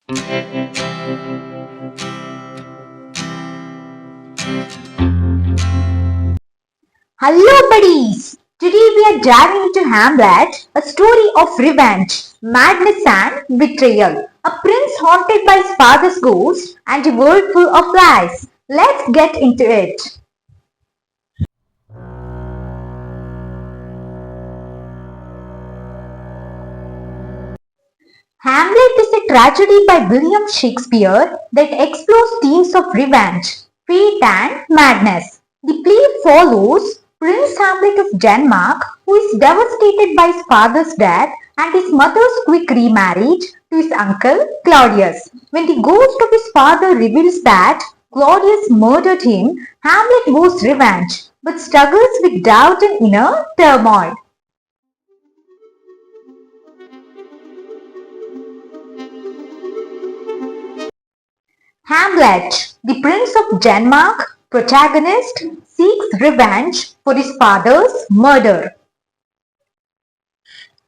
Hello, buddies! Today we are diving into Hamlet, a story of revenge, madness, and betrayal. A prince haunted by his father's ghost and a world full of lies. Let's get into it. Hamlet is a tragedy by William Shakespeare that explores themes of revenge, fate, and madness. The play follows Prince Hamlet of Denmark, who is devastated by his father's death and his mother's quick remarriage to his uncle Claudius. When the ghost of his father reveals that Claudius murdered him, Hamlet vows revenge but struggles with doubt and inner turmoil. Hamlet, the Prince of Denmark protagonist, seeks revenge for his father's murder.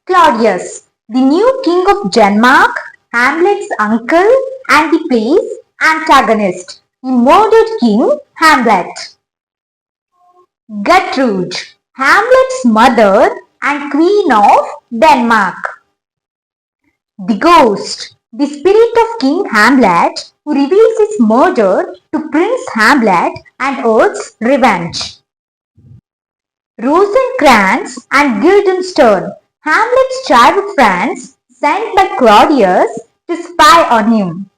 Claudius, the new king of Denmark, Hamlet's uncle and the play's antagonist. He murdered King Hamlet. Gertrude, Hamlet's mother and queen of Denmark. The ghost, the spirit of King Hamlet, who reveals his murder to Prince Hamlet and urges revenge. Rosencrantz and Guildenstern, Hamlet's childhood friends sent by Claudius to spy on him.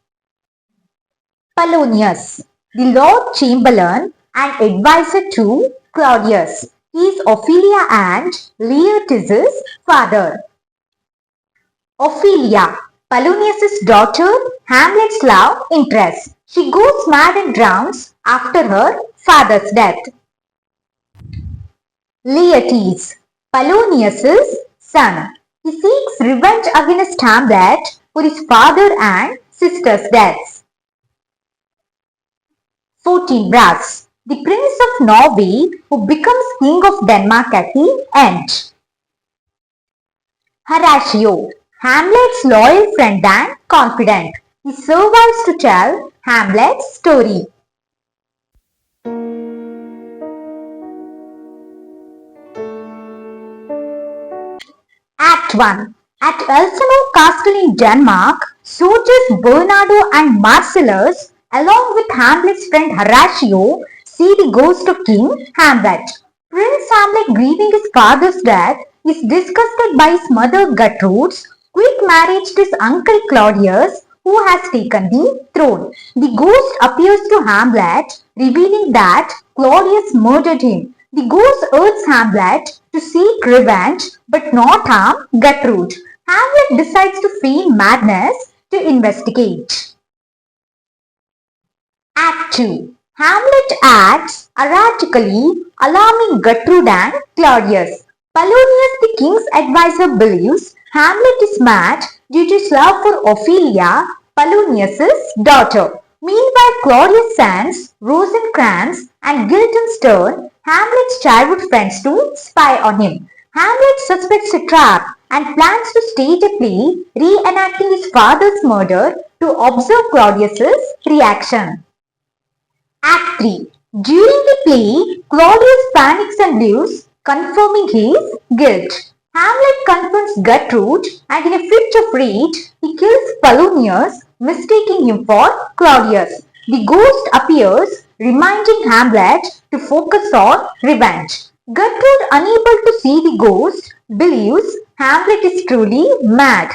Polonius, the Lord Chamberlain and advisor to Claudius. He is Ophelia and Laertes' father. Ophelia, Polonius' daughter, Hamlet's love interest. She goes mad and drowns after her father's death. Laertes, Polonius' son. He seeks revenge against Hamlet for his father and sister's deaths. Fortinbras, the Prince of Norway who becomes King of Denmark at the end. Horatio, Hamlet's loyal friend and confidant. He survives to tell Hamlet's story. Act 1. At Elsinore Castle in Denmark, soldiers Bernardo and Marcellus, along with Hamlet's friend Horatio, see the ghost of King Hamlet. Prince Hamlet, grieving his father's death, is disgusted by his mother Gertrude's quick marriage to his uncle Claudius, who has taken the throne. The ghost appears to Hamlet, revealing that Claudius murdered him. The ghost urges Hamlet to seek revenge but not harm Gertrude. Hamlet decides to feign madness to investigate. Act 2. Hamlet acts erratically, alarming Gertrude and Claudius. Polonius, the king's advisor, believes Hamlet is mad due to his love for Ophelia, Polonius' daughter. Meanwhile, Claudius sends Rosencrantz and Guildenstern, Hamlet's childhood friends, to spy on him. Hamlet suspects a trap and plans to stage a play reenacting his father's murder to observe Claudius' reaction. Act 3. During the play, Claudius panics and leaves, confirming his guilt. Hamlet confronts Gertrude and in a fit of rage, he kills Polonius, mistaking him for Claudius. The ghost appears, reminding Hamlet to focus on revenge. Gertrude, unable to see the ghost, believes Hamlet is truly mad.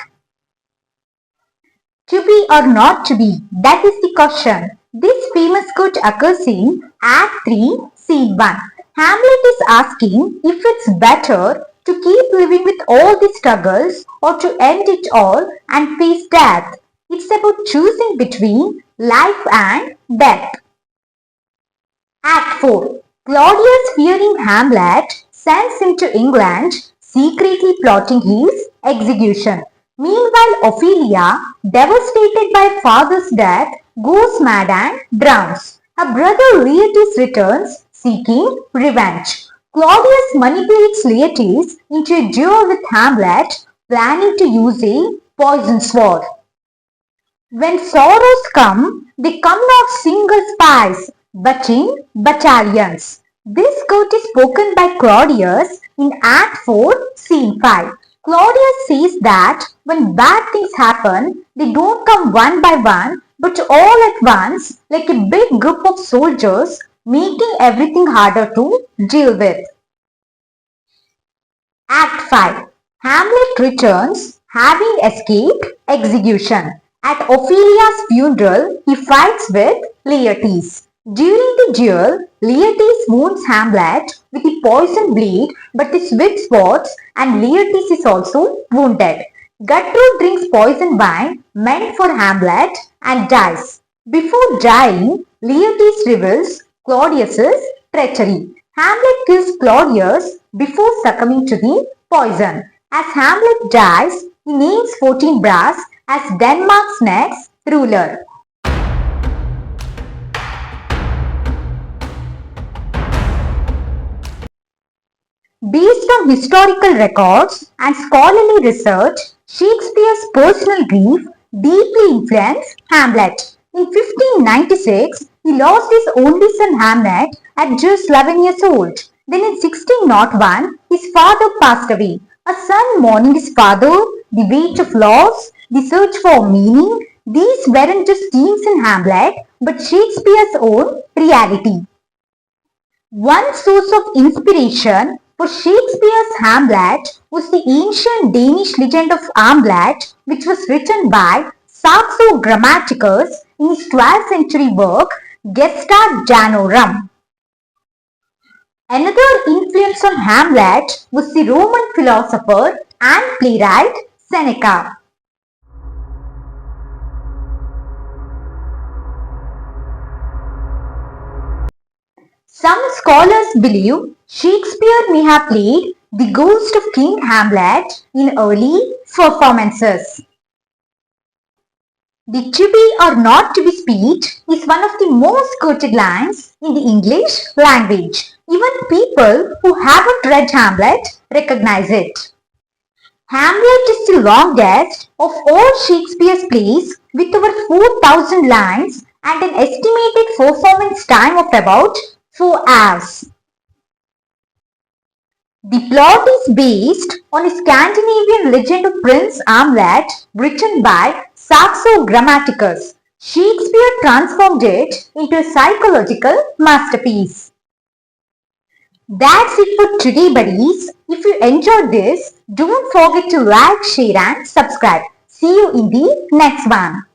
To be or not to be, that is the question. This famous quote occurs in Act 3, Scene 1. Hamlet is asking if it's better to keep living with all the struggles or to end it all and face death. It's about choosing between life and death. Act 4. Claudius, fearing Hamlet, sends him to England, secretly plotting his execution. Meanwhile, Ophelia, devastated by father's death, goes mad and drowns. Her brother Laertes returns, seeking revenge. Claudius manipulates Laertes into a duel with Hamlet, planning to use a poison sword. When sorrows come, they come not single spies, but in battalions. This quote is spoken by Claudius in Act 4, Scene 5. Claudius says that when bad things happen, they don't come one by one, but all at once, like a big group of soldiers, making everything harder to deal with. Act 5. Hamlet returns, having escaped execution. At Ophelia's funeral, he fights with Laertes. During the duel, Laertes wounds Hamlet with a poisoned blade, but the swift spots and Laertes is also wounded. Gertrude drinks poisoned wine meant for Hamlet and dies. Before dying, Laertes reveals Claudius's treachery. Hamlet kills Claudius before succumbing to the poison. As Hamlet dies, he names 14 Brass as Denmark's next ruler. Based on historical records and scholarly research, Shakespeare's personal grief deeply influenced Hamlet. In 1596, he lost his only son Hamlet at just 11 years old. Then in 1601, his father passed away. A son mourning his father, the weight of loss, the search for meaning, these weren't just themes in Hamlet, but Shakespeare's own reality. One source of inspiration for Shakespeare's Hamlet was the ancient Danish legend of Hamlet, which was written by Saxo Grammaticus in his 12th century work Gesta Danorum. Another influence on Hamlet was the Roman philosopher and playwright Seneca. Some scholars believe Shakespeare may have played the ghost of King Hamlet in early performances. The to be or not to be speech is one of the most quoted lines in the English language. Even people who haven't read Hamlet recognize it. Hamlet is the longest of all Shakespeare's plays with over 4,000 lines and an estimated performance time of about 4 hours. The plot is based on a Scandinavian legend of Prince Hamlet written by Saxo Grammaticus. Shakespeare transformed it into a psychological masterpiece. That's it for today, buddies. If you enjoyed this, don't forget to like, share and subscribe. See you in the next one.